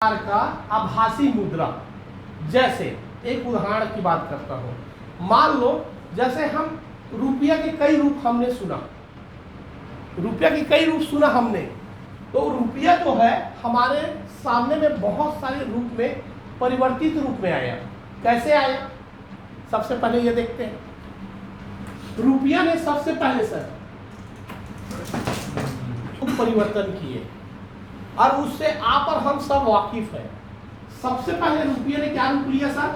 का आभासी मुद्रा। जैसे एक उदाहरण की बात करता हूं, मान लो जैसे हम रुपया के कई रूप हमने सुना, रुपया के कई रूप सुना हमने, तो रुपया जो है हमारे सामने में बहुत सारे रूप में परिवर्तित रूप में आया। कैसे आया? सबसे पहले ये देखते हैं, रुपया ने सबसे पहले सर परिवर्तन किए और उससे आप और हम सब वाकिफ हैं। सबसे पहले रुपये ने क्या रूप लिया सर?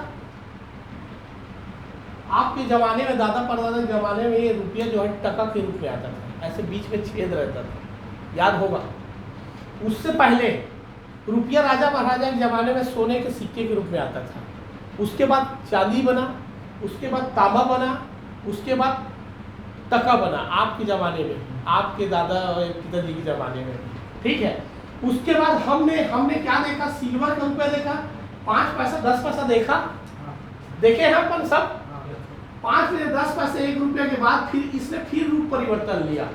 आपके जमाने में, दादा परदादा के जमाने में, ये रुपया जो है टका के रूप में आता था, ऐसे बीच में छेद रहता था, याद होगा। उससे पहले रुपया राजा महाराजा के जमाने में सोने के सिक्के के रूप में आता था, उसके बाद चांदी बना, उसके बाद तांबा बना, उसके बाद टका बना आपके जमाने में, आपके दादा और पिताजी के जमाने में, ठीक है। उसके बाद हमने क्या देखा? सिल्वर का रुपया देखा, 5 पैसा 10 पैसा देखा, देखे हैं अपन सब। 5 से 10 पैसे 1 रुपया के बाद फिर इसने फिर रूप परिवर्तन लिया,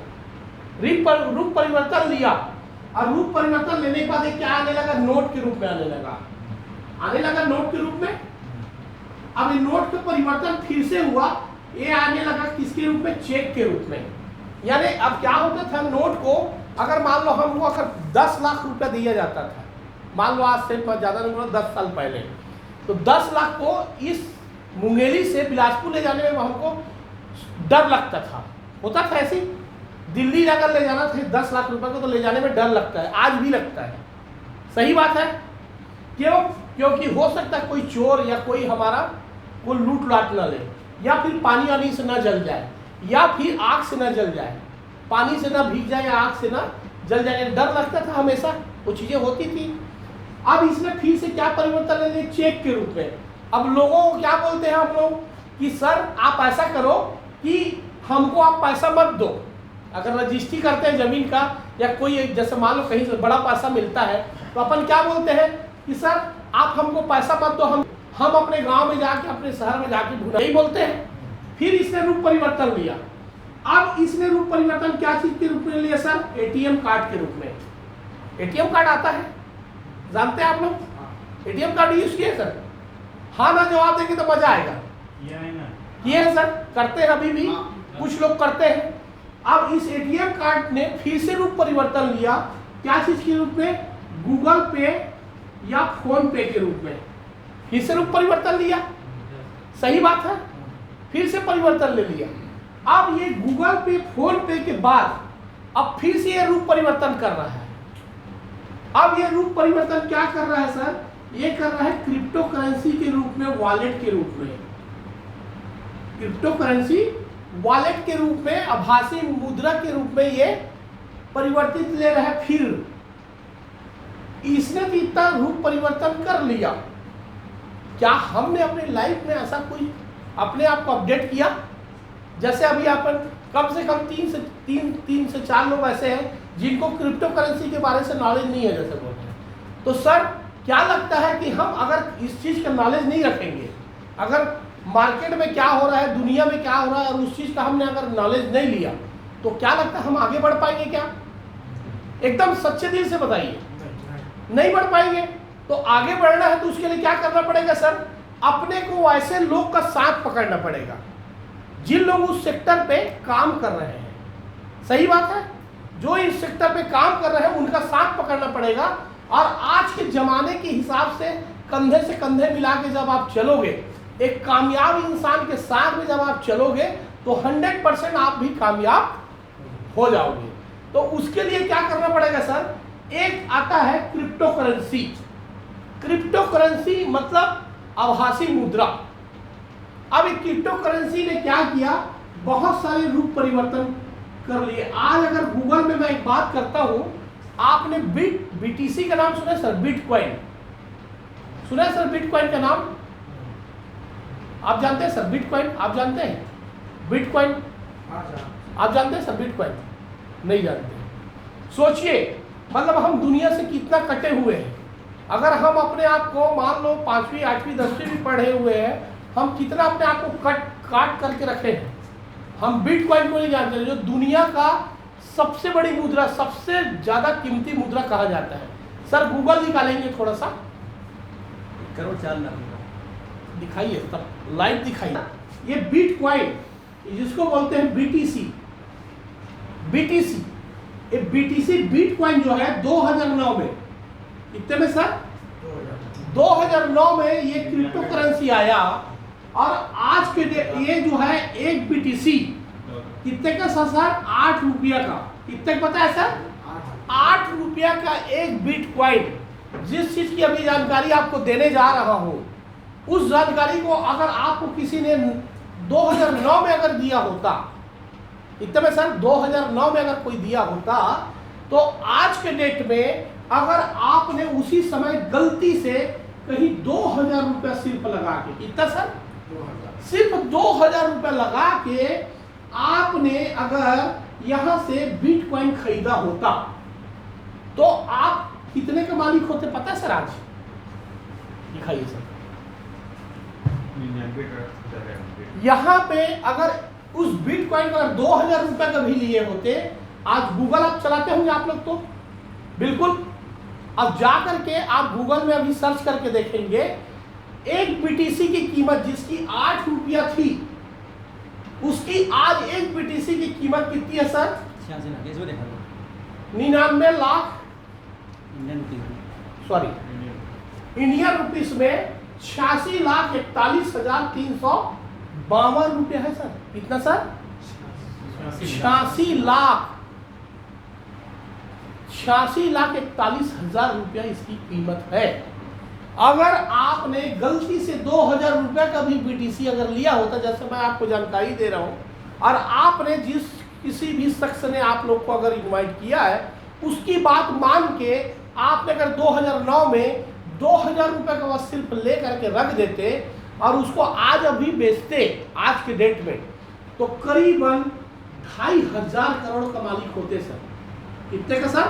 रूप परिवर्तन लिया, और रूप परिवर्तन लेने के बाद ये क्या आने लगा? नोट के रूप में आने लगा नोट के रूप में। अब ये नोट का परिवर्तन फिर से हुआ, ये आने लगा किसके रूप में? चेक के रूप में। यानी अब क्या होता था, नोट को अगर मान लो हमको अगर 10 लाख रुपया दिया जाता था, मान लो आज से ज़्यादा नहीं बोला, 10 साल पहले, तो 10 लाख को इस मुंगेली से बिलासपुर ले जाने में हमको डर लगता था, होता था ऐसे। दिल्ली अगर ले जाना था 10 लाख रुपए को, तो ले जाने में डर लगता है, आज भी लगता है। सही बात है। क्यों? क्योंकि हो सकता है कोई चोर या कोई हमारा कोई लूट लाट न ले, या फिर पानी वानी से न जल जाए, या फिर आग से न जल जाए, पानी से ना भीग जाए या आग से ना जल जाए, डर लगता था हमेशा, वो चीजें होती थी। अब इसने फिर से क्या परिवर्तन ले लिया? चेक के रूप में। अब लोगों को क्या बोलते हैं हम लोग कि सर आप ऐसा करो कि हमको आप पैसा मत दो। अगर रजिस्ट्री करते हैं जमीन का, या कोई जैसे मान लो कहीं से बड़ा पैसा मिलता है, तो अपन क्या बोलते हैं कि सर आप हमको पैसा मत दो, हम अपने गाँव में जाके, अपने शहर में जाके ढूंढा, यही बोलते हैं। फिर इसने रूप परिवर्तन लिया। अब इसने रूप परिवर्तन क्या चीज के रूप में लिया सर? एटीएम कार्ड के रूप में। एटीएम कार्ड आता है, जानते हैं आप लोग? एटीएम कार्ड यूज किए सर? हाँ ना जवाब देंगे तो मजा आएगा। किए हैं सर, करते हैं अभी भी, कुछ लोग करते हैं। अब इस एटीएम कार्ड ने फिर से रूप परिवर्तन लिया, क्या चीज के रूप में? गूगल पे या फोन पे के रूप में फिर से रूप परिवर्तन लिया। सही बात है, फिर से परिवर्तन ले लिया। अब ये गूगल पे, फोन पे के बाद अब फिर से ये रूप परिवर्तन कर रहा है। अब ये रूप परिवर्तन क्या कर रहा है सर? ये कर रहा है क्रिप्टो करेंसी के रूप में, वॉलेट के रूप में। क्रिप्टो करेंसी वॉलेट के रूप में, आभासी मुद्रा के रूप में ये परिवर्तित ले रहा है। फिर इसने भी इतना रूप परिवर्तन कर लिया, क्या हमने अपने लाइफ में ऐसा कोई अपने आप को अपडेट किया? जैसे अभी अपन कम से कम 3 से 4 लोग ऐसे हैं जिनको क्रिप्टो करेंसी के बारे से नॉलेज नहीं है, जैसे बोलते हैं। तो सर क्या लगता है कि हम अगर इस चीज़ का नॉलेज नहीं रखेंगे, अगर मार्केट में क्या हो रहा है, दुनिया में क्या हो रहा है, और उस चीज़ का हमने अगर नॉलेज नहीं लिया, तो क्या लगता है हम आगे बढ़ पाएंगे क्या? एकदम सच्चे दिल से बताइए, नहीं बढ़ पाएंगे। तो आगे बढ़ना है तो उसके लिए क्या करना पड़ेगा सर? अपने को ऐसे लोग का साथ पकड़ना पड़ेगा जिन लोग उस सेक्टर पे काम कर रहे हैं। सही बात है, जो इस सेक्टर पे काम कर रहे हैं उनका साथ पकड़ना पड़ेगा। और आज के जमाने के हिसाब से कंधे से कंधे मिला के जब आप चलोगे, एक कामयाब इंसान के साथ में जब आप चलोगे, तो 100% आप भी कामयाब हो जाओगे। तो उसके लिए क्या करना पड़ेगा सर? एक आता है क्रिप्टो करेंसी। क्रिप्टो करेंसी मतलब आभासी मुद्रा। अब एक क्रिप्टो करेंसी ने क्या किया? बहुत सारे रूप परिवर्तन कर लिए। आज अगर गूगल में मैं एक बात करता हूं, आपने बीटीसी का नाम सुना है सर? बिटकॉइन सुना है सर? बिटकॉइन का नाम आप जानते हैं सर? बिटकॉइन आप जानते हैं? बिटकॉइन आप जानते हैं सर? बिटकॉइन नहीं जानते। सोचिए, मतलब हम दुनिया से कितना कटे हुए हैं। अगर हम अपने आप को मान लो 5वीं 8वीं 10वीं भी पढ़े हुए हैं, हम कितना अपने आप को काट करके रखे हैं। हम बिटकॉइन को नहीं जानते, जो दुनिया का सबसे बड़ी मुद्रा, सबसे ज्यादा कीमती मुद्रा कहा जाता है। सर गूगल निकालेंगे थोड़ा सा, 1,04,00,000 दिखाइए तब लाइव दिखाइए। ये बिटकॉइन जिसको बोलते हैं बीटीसी, ये बीटीसी बिटकॉइन जो है 2009 में, कितने में सर 2009 में ये क्रिप्टो करेंसी आया। और आज के डेट ये जो है एक बीटीसी कितने का सर 8 रुपया का, कितने का पता है सर 8 रुपया का एक बिटकॉइन। जिस चीज की अभी जानकारी आपको देने जा रहा हूं उस जानकारी को अगर आपको किसी ने 2009 में अगर दिया होता, इतने में सर 2009 में अगर कोई दिया होता, तो आज के डेट में अगर आपने उसी समय गलती से कहीं 2,000 रुपया सिर्फ लगा के, कितना सर सिर्फ 2,000 रुपया लगा के आपने अगर यहां से बिटकॉइन खरीदा होता तो आप कितने के मालिक होते पता है सर आज? दिखाइए सर, यहां पे अगर उस बिटकॉइन का 2,000 रुपए का भी लिए होते, आज गूगल आप चलाते होंगे आप लोग तो बिल्कुल, अब जा करके आप गूगल में अभी सर्च करके देखेंगे एक बीटीसी की कीमत जिसकी 8 रुपया थी, उसकी आज एक बीटीसी की कीमत कितनी है sir 99 lakh sorry Indian rupees में 86,41,352 रुपया है सर। कितना सर 86,41,000 रुपया इसकी कीमत है। अगर आपने गलती से 2,000 रुपया का भी बीटीसी अगर लिया होता, जैसे मैं आपको जानकारी दे रहा हूं, और आपने जिस किसी भी शख्स ने आप लोग को अगर इनवाइट किया है उसकी बात मान के आपने अगर 2009 में 2,000 रुपए का वह सिर्फ ले करके रख देते और उसको आज अभी बेचते आज के डेट में, तो करीबन 2,500 करोड़ का मालिक होते सर। कितने का सर?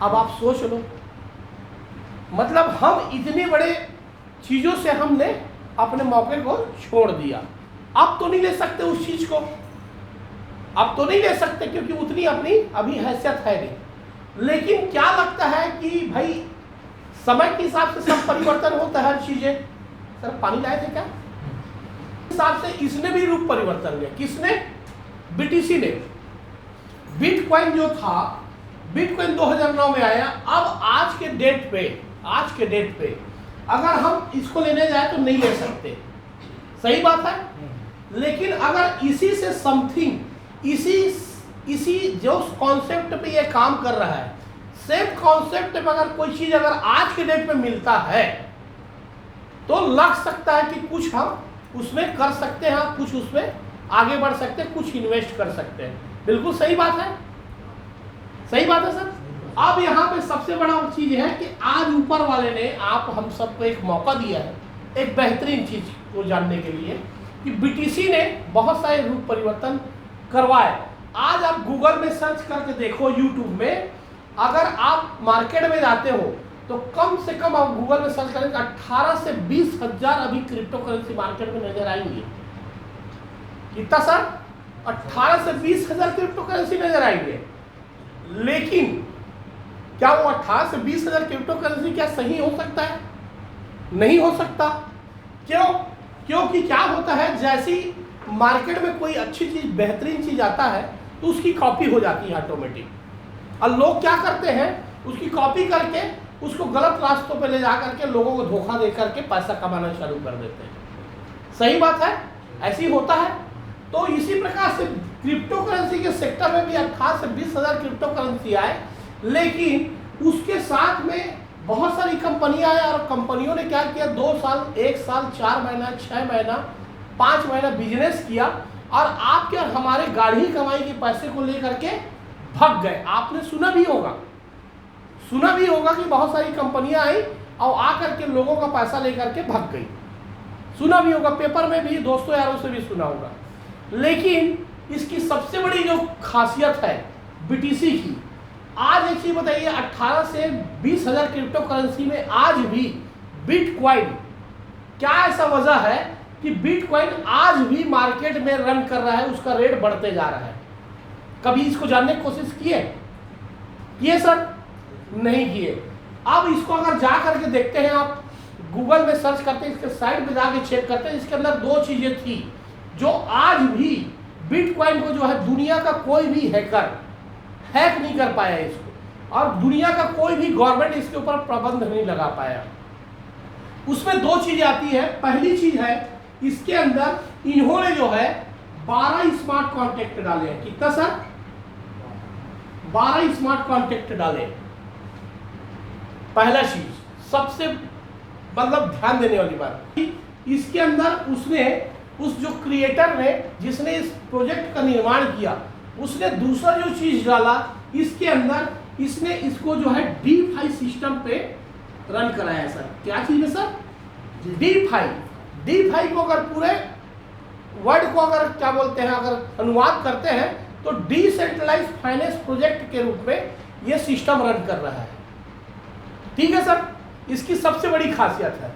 अब आप सोच लो, मतलब हम इतने बड़े चीजों से हमने अपने मौके को छोड़ दिया। अब तो नहीं ले सकते उस चीज को, अब तो नहीं ले सकते क्योंकि उतनी अपनी अभी हैसियत है नहीं। लेकिन क्या लगता है कि भाई समय के हिसाब से सब परिवर्तन होता है हर चीजें। सर पानी लाए थे क्या? हिसाब से इसने भी रूप परिवर्तन किया। किसने? बीटीसी ने। बिटकॉइन जो था, बिटकॉइन 2009 में आया। अब आज के डेट पे अगर हम इसको लेने जाए तो नहीं ले सकते, सही बात है। लेकिन अगर इसी से समथिंग इसी जो कॉन्सेप्ट पे ये काम कर रहा है, सेम कॉन्सेप्ट पे अगर कोई चीज अगर आज के डेट में मिलता है तो लग सकता है कि कुछ हम उसमें कर सकते हैं, कुछ उसमें आगे बढ़ सकते हैं, कुछ इन्वेस्ट कर सकते हैं। बिल्कुल सही बात है, सही बात है सर। अब यहाँ पे सबसे बड़ा चीज है कि आज ऊपर वाले ने आप हम सबको एक मौका दिया है एक बेहतरीन चीज को जानने के लिए कि बीटीसी ने बहुत सारे रूप परिवर्तन करवाए। आज आप गूगल में सर्च करके देखो, यूट्यूब में अगर आप मार्केट में जाते हो तो कम से कम आप गूगल में सर्च करेंगे 18 से 20 हजार अभी क्रिप्टो करेंसी मार्केट में नजर आएंगे। कितना सर? 18 से 20 हजार क्रिप्टो करेंसी नजर आएंगे। लेकिन क्या वो 18 से 20 हजार क्रिप्टो करेंसी क्या सही हो सकता है? नहीं हो सकता। क्यों? क्योंकि क्या होता है, जैसी मार्केट में कोई अच्छी चीज बेहतरीन चीज आता है तो उसकी कॉपी हो जाती है ऑटोमेटिक। और लोग क्या करते हैं, उसकी कॉपी करके उसको गलत रास्तों पे ले जा करके लोगों को धोखा दे करके पैसा कमाना शुरू कर देते हैं। सही बात है, ऐसी होता है। तो इसी प्रकार से क्रिप्टो करेंसी के सेक्टर में भी 18 से 20 हजार क्रिप्टो करेंसी आए, लेकिन उसके साथ में बहुत सारी कंपनियां आए और कंपनियों ने क्या किया, 2 साल, 1 साल, 4 महीना, 6 महीना, 5 महीना बिजनेस किया और आपके और हमारे गाढ़ी कमाई के पैसे को लेकर के भाग गए। आपने सुना भी होगा कि बहुत सारी कंपनियां आई और आकर के लोगों का पैसा लेकर के भाग गई। सुना भी होगा, पेपर में भी, दोस्तों यारों से भी सुना होगा। लेकिन इसकी सबसे बड़ी जो खासियत है बीटीसी की, आज एक चीज बताइए, 18 से 20 हजार क्रिप्टो करेंसी में आज भी बिटकॉइन, क्या ऐसा वजह है कि बिटकॉइन आज भी मार्केट में रन कर रहा है, उसका रेट बढ़ते जा रहा है? कभी इसको जानने की कोशिश किए किए सर? नहीं किए। अब इसको अगर जा करके देखते हैं, आप गूगल में सर्च करते हैं, इसके साइट पे जाके चेक करते हैं, इसके अंदर दो चीजें थी जो आज भी बिटकॉइन को जो है दुनिया का कोई भी हैकर हैक नहीं कर पाया इसको, और दुनिया का कोई भी गवर्नमेंट इसके ऊपर प्रबंध नहीं लगा पाया। उसमें दो चीजें आती है। पहली चीज है, इसके अंदर इन्होंने जो है 12 स्मार्ट कॉन्ट्रैक्ट डाले हैं। कितना सर? 12 स्मार्ट कॉन्ट्रैक्ट डाले। पहला चीज, सबसे मतलब ध्यान देने वाली बात, इसके अंदर उसने उस जो क्रिएटर ने जिसने इस प्रोजेक्ट का निर्माण किया, उसने दूसरा जो चीज डाला इसके अंदर, इसने इसको जो है DeFi सिस्टम पे रन कराया सर। क्या चीज है सर? DeFi। DeFi को अगर पूरे वर्ड को अगर क्या बोलते हैं, अगर अनुवाद करते हैं तो डिसेंट्रलाइज फाइनेंस प्रोजेक्ट के रूप में यह सिस्टम रन कर रहा है। ठीक है सर, इसकी सबसे बड़ी खासियत है।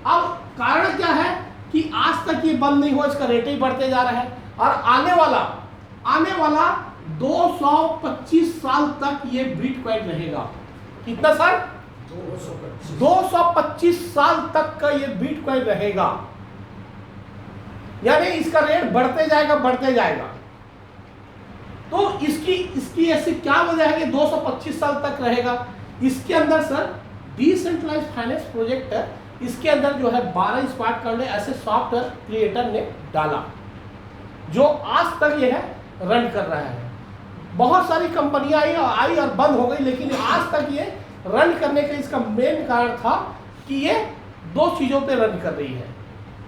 अब कारण क्या है कि आज तक ये बंद नहीं हुआ, इसका रेट ही बढ़ते जा रहा है, और आने वाला 225 साल तक ये बिटकॉइन रहेगा। कितना सर? 225 साल तक का ये बिटकॉइन रहेगा, यानी इसका रेट बढ़ते जाएगा। तो इसकी ऐसी क्या वजह है कि 225 साल तक रहेगा? इसके अंदर सर डिसेंट्रलाइज फाइनेंस प्रोजेक्ट है, इसके अंदर जो है 12 स्मार्ट कॉन्ट्रैक्ट ऐसे सॉफ्टवेयर क्रिएटर ने डाला जो आज तक ये है रन कर रहा है। बहुत सारी कंपनियां आई और बंद हो गई, लेकिन आज तक ये रन करने का इसका मेन कारण था कि ये दो चीजों पे रन कर रही है।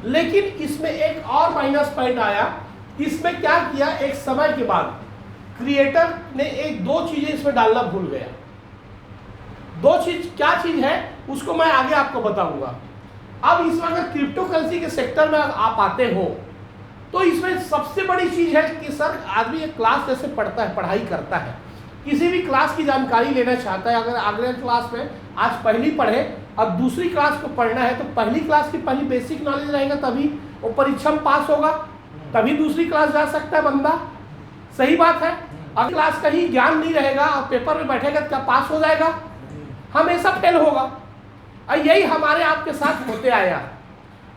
लेकिन इसमें एक और माइनस पॉइंट आया। इसमें क्या किया, एक समय के बाद क्रिएटर ने एक दो चीजें इसमें डालना भूल गया। दो चीज क्या चीज है उसको मैं आगे आपको बताऊंगा। अब इसमें अगर क्रिप्टो करेंसी के सेक्टर में आप आते हो तो इसमें सबसे बड़ी चीज है कि सर आदमी एक क्लास जैसे पढ़ता है, पढ़ाई करता है, किसी भी क्लास की जानकारी लेना चाहता है, अगर अगले क्लास में आज पहली पढ़े और दूसरी क्लास को पढ़ना है तो पहली क्लास की पहली बेसिक नॉलेज रहेगा, तभी वो परीक्षा में पास होगा, तभी दूसरी क्लास जा सकता है बंदा। सही बात है। अगर क्लास का ही ज्ञान नहीं रहेगा और पेपर में बैठेगा तो क्या पास हो जाएगा? हमेशा फेल होगा। और यही हमारे आपके साथ होते आया।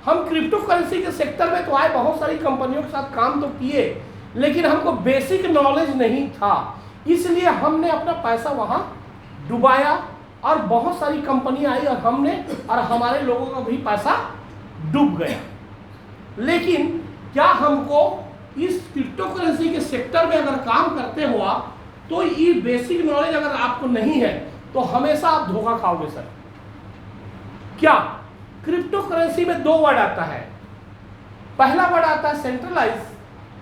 हम क्रिप्टो करेंसी के सेक्टर में तो आए, बहुत सारी कंपनियों के साथ काम तो किए, लेकिन हमको बेसिक नॉलेज नहीं था, इसलिए हमने अपना पैसा वहां डुबाया और बहुत सारी कंपनियां आई और हमारे लोगों का भी पैसा डूब गया। लेकिन क्या हमको इस क्रिप्टो करेंसी के सेक्टर में अगर काम करते हो आप, तो ये बेसिक नॉलेज अगर आपको नहीं है तो हमेशा आप धोखा खाओगे सर। क्या? क्रिप्टो करेंसी में दो वर्ड आता है। पहला वर्ड आता है सेंट्रलाइज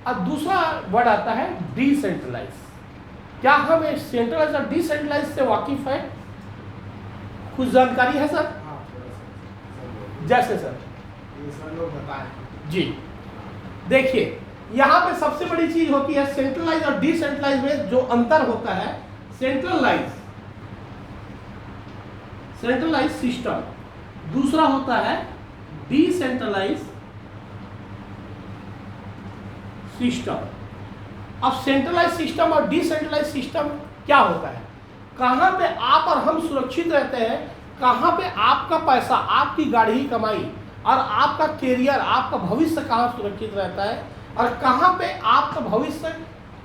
और दूसरा वर्ड आता है डिसेंट्रलाइज। क्या हम सेंट्रलाइज और डिसेंट्रलाइज से वाकिफ है? कुछ जानकारी है सर? जैसे सर जी देखिए, यहां पे सबसे बड़ी चीज होती है सेंट्रलाइज और डिसेंट्रलाइज में जो अंतर होता है। सेंट्रलाइज सिस्टम, दूसरा होता है डिसेंट्रलाइज सिस्टम। अब सेंट्रलाइज सिस्टम और डिसेंट्रलाइज सिस्टम क्या होता है? कहां पे आप और हम सुरक्षित रहते हैं, कहां पे आपका पैसा, आपकी गाढ़ी कमाई और आपका कैरियर, आपका भविष्य कहां सुरक्षित रहता है और कहां पे आपका भविष्य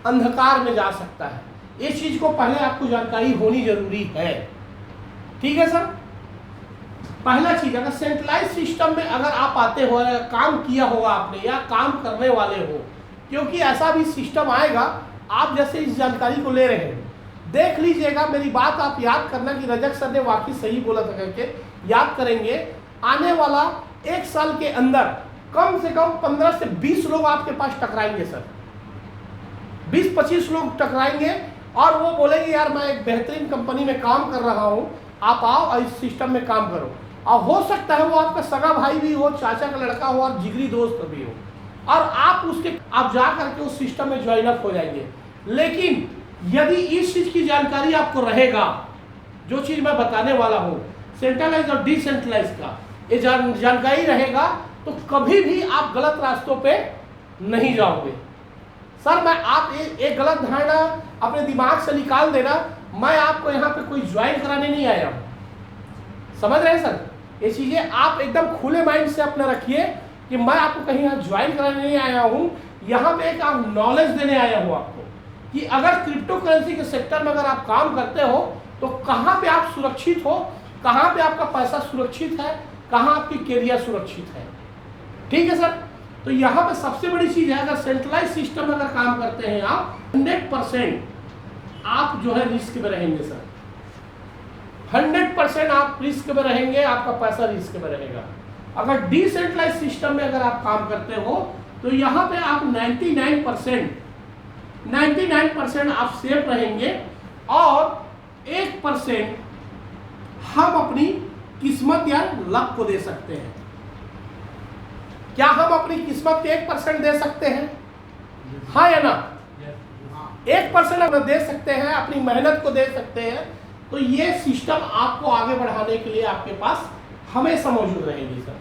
अंधकार में जा सकता है। ये चीज को पहले आपको जानकारी होनी जरूरी है। ठीक है सर। पहला चीज, अगर सेंट्रलाइज सिस्टम में अगर आप आते हो, काम किया होगा आपने या काम करने वाले हो, क्योंकि ऐसा भी सिस्टम आएगा, आप जैसे इस जानकारी को ले रहे हैं, देख लीजिएगा, मेरी बात आप याद करना कि रजक सर ने वाकई सही बोला था करके याद करेंगे। आने वाला एक साल के अंदर कम से कम 15 से 20 लोग आपके पास टकराएंगे सर। 20-25 लोग टकराएंगे और वो बोलेंगे यार मैं एक बेहतरीन कंपनी में काम कर रहा हूँ, आप आओ और इस सिस्टम में काम करो। और हो सकता है वो आपका सगा भाई भी हो, चाचा का लड़का हो और जिगरी दोस्त भी हो, और आप जा करके उस सिस्टम में ज्वाइन अप हो जाएंगे। लेकिन यदि इस चीज की जानकारी आपको रहेगा, जो चीज मैं बताने वाला हूँ सेंट्रलाइज और डिसेंट्रलाइज का, ये जानकारी रहेगा तो कभी भी आप गलत रास्तों पे नहीं जाओगे। सर मैं आप एक गलत धारणा अपने दिमाग से निकाल देना, मैं आपको यहाँ पे कोई ज्वाइन कराने नहीं आया हूँ, समझ रहे हैं सर? ये चीजें आप एकदम खुले माइंड से अपना रखिए कि मैं आपको कहीं यहाँ ज्वाइन कराने नहीं आया हूँ, यहाँ पे एक आप नॉलेज देने आया हूँ आपको कि अगर क्रिप्टो करेंसी के सेक्टर में अगर आप काम करते हो तो कहाँ पे आप सुरक्षित हो, कहाँ पे आपका पैसा सुरक्षित है, कहाँ आपकी कैरियर सुरक्षित है। ठीक है सर? तो यहाँ पे सबसे बड़ी चीज है, अगर सेंट्रलाइज सिस्टम में अगर काम करते हैं आप 100% आप जो है रिस्क में रहेंगे सर, 100% आप रिस्क में रहेंगे, आपका पैसा रिस्क में रहेगा। अगर डिसेंट्रलाइज सिस्टम में अगर आप काम करते हो तो यहाँ पे आप 99% आप सेफ रहेंगे और 1% हम अपनी किस्मत या लक को दे सकते हैं। क्या हम अपनी किस्मत के 1% दे सकते हैं? हाँ या ना? 1% हम दे सकते हैं, अपनी मेहनत को दे सकते हैं। तो ये सिस्टम आपको आगे बढ़ाने के लिए आपके पास हमेशा मौजूद रहेगी सर।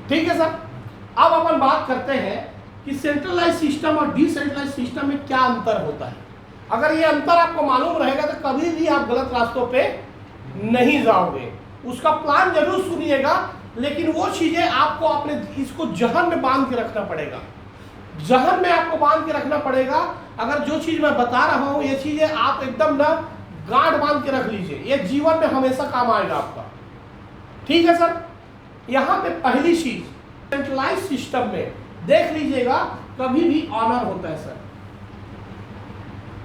ठीक है सर? अब अपन बात करते हैं कि सेंट्रलाइज सिस्टम और डिसेंट्रलाइज सिस्टम में क्या अंतर होता है। अगर ये अंतर आपको मालूम रहेगा तो कभी भी आप गलत रास्तों पे नहीं जाओगे। उसका प्लान जरूर सुनिएगा, लेकिन वो चीजें आपको अपने इसको जहन में बांध के रखना पड़ेगा। जहन में आपको बांध के रखना पड़ेगा। अगर जो चीज मैं बता रहा हूं ये चीजें आप एकदम ना गांठ बांध के रख लीजिए, ये जीवन में हमेशा काम आएगा आपका। ठीक है सर? यहाँ पे पहली चीज सेंट्रलाइज सिस्टम में देख लीजिएगा, कभी भी ऑनर होता है सर।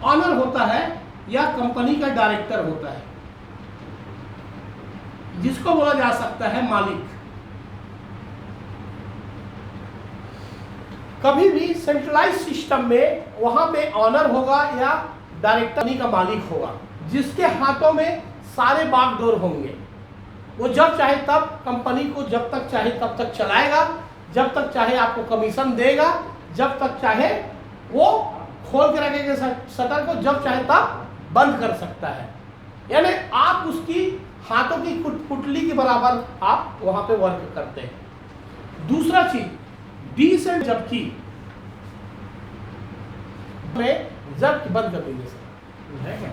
ऑनर होता है या कंपनी का डायरेक्टर होता है, जिसको बोला जा सकता है मालिक। कभी भी सेंट्रलाइज सिस्टम में वहां पे ऑनर होगा या डायरेक्टर का मालिक होगा, जिसके हाथों में सारे बागडोर होंगे। वो जब चाहे तब कंपनी को जब तक चाहे तब तक चलाएगा, जब तक चाहे आपको कमीशन देगा, जब तक चाहे वो खोल के रखेगा शटर को, जब चाहे तब बंद कर सकता है। यानी आप उसकी हाथों की पुतली के बराबर आप वहां पे वर्क करते हैं। दूसरा चीज डिसेंट जबकि जब बंद कर दीजिए सर, है क्या?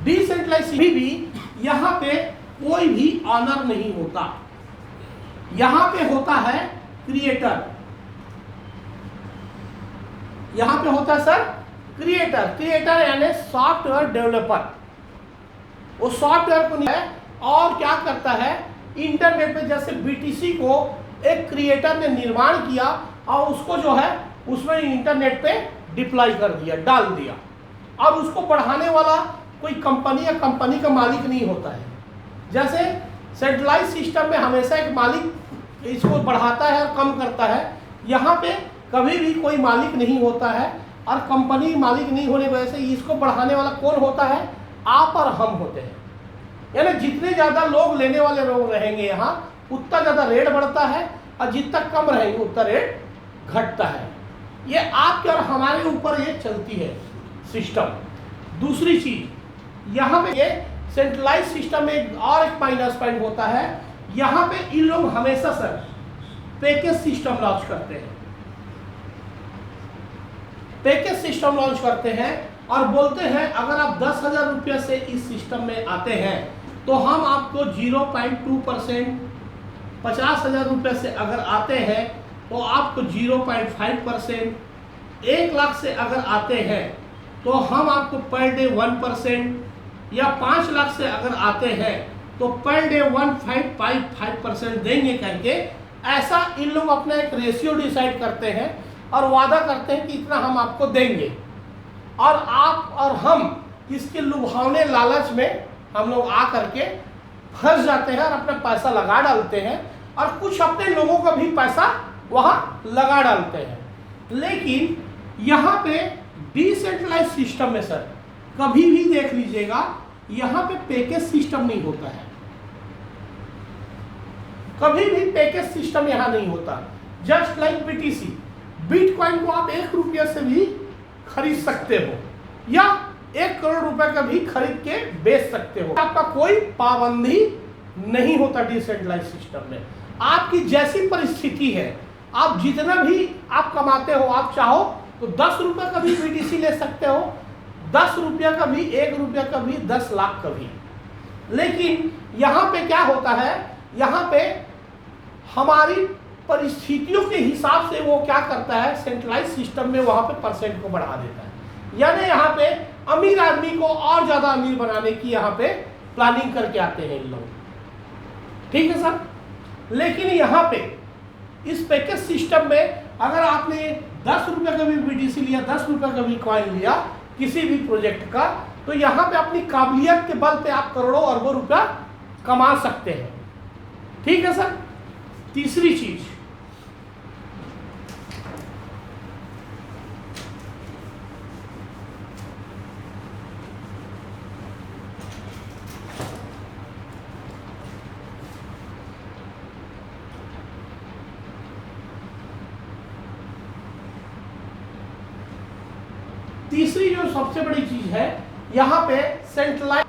डिसेंट्रलाइज भी यहाँ पे कोई भी ऑनर नहीं होता। यहाँ पे होता है क्रिएटर। यहाँ पे होता है सर क्रिएटर यानी सॉफ्टवेयर डेवलपर। वो सॉफ्टवेयर को नहीं है और क्या करता है, इंटरनेट पे जैसे बीटीसी को एक क्रिएटर ने निर्माण किया और उसको जो है उसमें इंटरनेट पे डिप्लॉय कर दिया, डाल दिया, और उसको बढ़ाने वाला कोई कंपनी या कंपनी का मालिक नहीं होता है। जैसे सेंट्रलाइज सिस्टम में हमेशा एक मालिक इसको बढ़ाता है और कम करता है, यहाँ पे कभी भी कोई मालिक नहीं होता है और कंपनी मालिक नहीं होने की वजह से इसको बढ़ाने वाला कौन होता है? आप और हम होते हैं। यानी जितने ज़्यादा लोग लेने वाले लोग रहेंगे यहाँ उतना ज़्यादा रेट बढ़ता है और जितना कम रहेंगे उतना रेट घटता है। ये आपके और हमारे ऊपर ये चलती है सिस्टम। दूसरी चीज यहाँ पे ये सेंट्रलाइज सिस्टम में एक माइनस पॉइंट होता है, यहाँ पे इन लोग हमेशा सर पैकेज सिस्टम लॉन्च करते हैं। पैकेज सिस्टम लॉन्च करते हैं और बोलते हैं अगर आप 10,000 रुपये से इस सिस्टम में आते हैं तो हम आपको 0.2%, 50,000 रुपये से अगर आते हैं तो आपको 0.5%, 1 लाख से अगर आते हैं तो हम आपको पर डे 1%, या 5 लाख से अगर आते हैं तो पर डे 1.55% देंगे करके, ऐसा इन लोग अपना एक रेशियो डिसाइड करते हैं और वादा करते हैं कि इतना हम आपको देंगे। और आप और हम इसके लुभावने लालच में हम लोग आ करके फंस जाते हैं और अपना पैसा लगा डालते हैं और कुछ अपने लोगों का भी पैसा वहाँ लगा डालते हैं। लेकिन यहाँ पे डिसेंट्रलाइज सिस्टम में सर कभी भी देख लीजिएगा यहाँ पे पैकेज सिस्टम नहीं होता है, कभी भी पैकेज सिस्टम यहाँ नहीं होता। जस्ट लाइक बीटीसी, बिटकॉइन को आप 1 रुपये से भी खरीद सकते हो या 1 करोड़ रुपए का भी खरीद के बेच सकते हो, आपका कोई पाबंदी नहीं होता डिसेंट्रलाइज सिस्टम में। आपकी जैसी परिस्थिति है आप जितना भी आप कमाते हो, आप चाहो तो 10 रुपये का भी बीटीसी ले सकते हो, 10 रुपये का भी, 1 रुपये का भी, 10 लाख का भी। लेकिन यहाँ पे क्या होता है, यहाँ पे हमारी परिस्थितियों के हिसाब से वो क्या करता है, सेंट्रलाइज सिस्टम में वहाँ पे परसेंट को बढ़ा देता है, यानी यहाँ पे अमीर आदमी को और ज़्यादा अमीर बनाने की यहाँ पे प्लानिंग करके आते हैं इन लोग। ठीक है सर। लेकिन यहाँ पे इस पैकेज सिस्टम में अगर आपने 10 रुपये का भी बीटीसी लिया, 10 रुपये का भी कॉइन लिया किसी भी प्रोजेक्ट का, तो यहाँ पे अपनी काबिलियत के बल पे आप करोड़ों अरबों रुपया कमा सकते हैं। ठीक है सर। तीसरी चीज, तीसरी जो सबसे बड़ी चीज है, यहाँ पे सेंट्रलाइज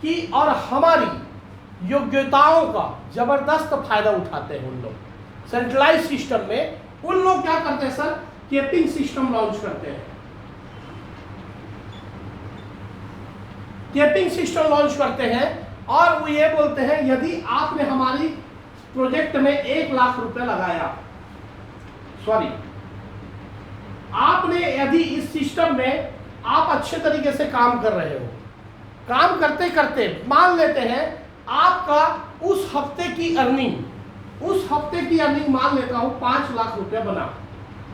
की और हमारी योग्यताओं का जबरदस्त फायदा उठाते हैं उन लोग। सेंट्रलाइज सिस्टम में उन लोग क्या करते हैं सर, कैपिंग सिस्टम लॉन्च करते हैं। कैपिंग सिस्टम लॉन्च करते हैं और वो ये बोलते हैं यदि आपने हमारी प्रोजेक्ट में 1 लाख रुपए लगाया, सॉरी, आपने यदि इस सिस्टम में आप अच्छे तरीके से काम कर रहे हो, काम करते करते मान लेते हैं आपका उस हफ्ते की अर्निंग मान लेता हूं 5 लाख रुपया बना।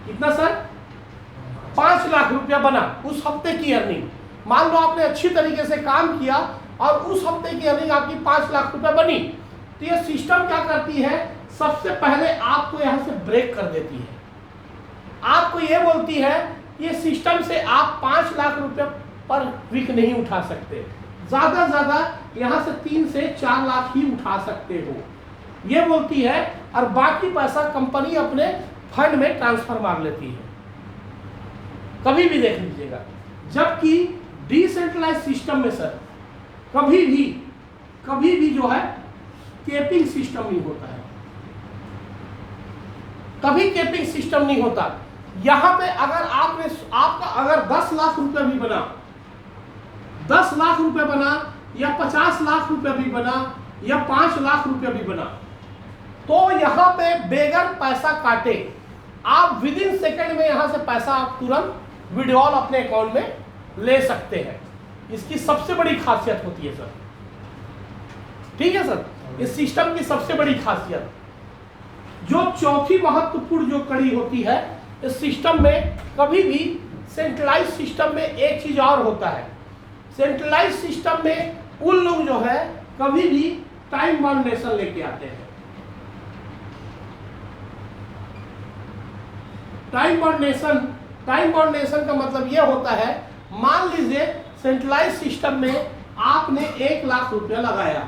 कितना सर? 5 लाख रुपया बना उस हफ्ते की अर्निंग। मान लो आपने अच्छी तरीके से काम किया और उस हफ्ते की अर्निंग आपकी 5 लाख रुपया बनी, तो ये सिस्टम क्या करती है, सबसे पहले आपको यहां से ब्रेक कर देती है। आपको ये बोलती है ये सिस्टम से आप 5 लाख रुपए पर वीक नहीं उठा सकते, ज्यादा ज्यादा यहां से 3 से 4 लाख ही उठा सकते हो, ये बोलती है। और बाकी पैसा कंपनी अपने फंड में ट्रांसफर मार लेती है। कभी भी देख लीजिएगा, जबकि डिसेंट्रलाइज सिस्टम में सर कभी भी जो है कैपिंग सिस्टम नहीं होता है, कभी कैपिंग सिस्टम नहीं होता। यहां पे अगर आपका अगर 10 लाख रुपए भी बना, 10 लाख रुपए बना या 50 लाख रुपए भी बना या 5 लाख रुपए भी बना, तो यहां पे बेगर पैसा काटे आप विद इन सेकेंड में यहां से पैसा आप तुरंत विड्रॉल अपने अकाउंट में ले सकते हैं। इसकी सबसे बड़ी खासियत होती है सर। ठीक है सर, इस सिस्टम की सबसे बड़ी खासियत जो चौथी महत्वपूर्ण जो कड़ी होती है इस सिस्टम में, कभी भी सेंट्रलाइज सिस्टम में एक चीज और होता है, सेंट्रलाइज सिस्टम में उन लोग जो है कभी भी टाइम बाउंडेशन लेके आते हैं। टाइम बाउंडेशन का मतलब यह होता है, मान लीजिए सेंट्रलाइज सिस्टम में आपने 1 लाख रुपया लगाया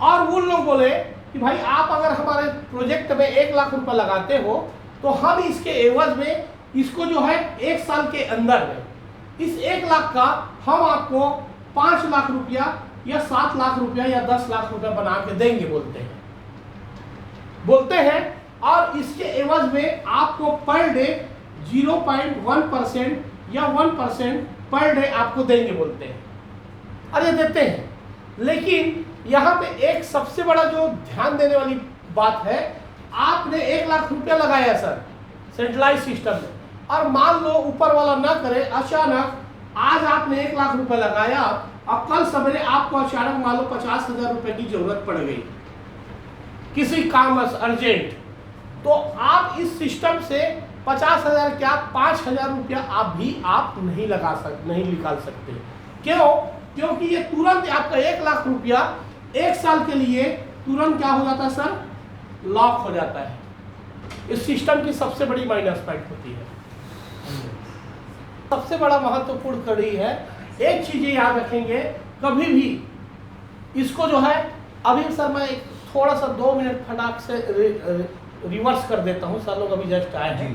और उन लोग बोले कि भाई आप अगर हमारे प्रोजेक्ट में 1 लाख रुपया लगाते हो तो हम इसके एवज में इसको जो है 1 साल के अंदर में इस 1 लाख का हम आपको 5 लाख रुपया या 7 लाख रुपया या 10 लाख रुपया बना के देंगे बोलते हैं। और इसके एवज में आपको पर डे 0.1% या 1% पर डे आपको देंगे बोलते हैं, अरे देते हैं। लेकिन यहाँ पे एक सबसे बड़ा जो ध्यान देने वाली बात है, आपने 1 लाख रुपया लगाया सर सेंट्रलाइज सिस्टम में, और मान लो ऊपर वाला ना करे, अचानक आज आपने 1 लाख रुपया लगाया और कल सवेरे आपको अचानक मान लो 50,000 रुपए की जरूरत पड़ गई किसी काम अर्जेंट, तो आप इस सिस्टम से 50,000 क्या 5,000 रुपया आप नहीं निकाल सकते। क्यों? क्योंकि ये तुरंत आपका 1 लाख रुपया 1 साल के लिए तुरंत क्या हो जाता है सर, लॉक हो जाता है। इस सिस्टम की सबसे बड़ी माइनस पॉइंट होती है, सबसे बड़ा महत्वपूर्ण कड़ी है। एक चीज याद रखेंगे, कभी भी इसको जो है, अभी सर मैं थोड़ा सा 2 मिनट फटाक से रिवर्स कर देता हूँ, सर लोग अभी जस्ट आए हैं,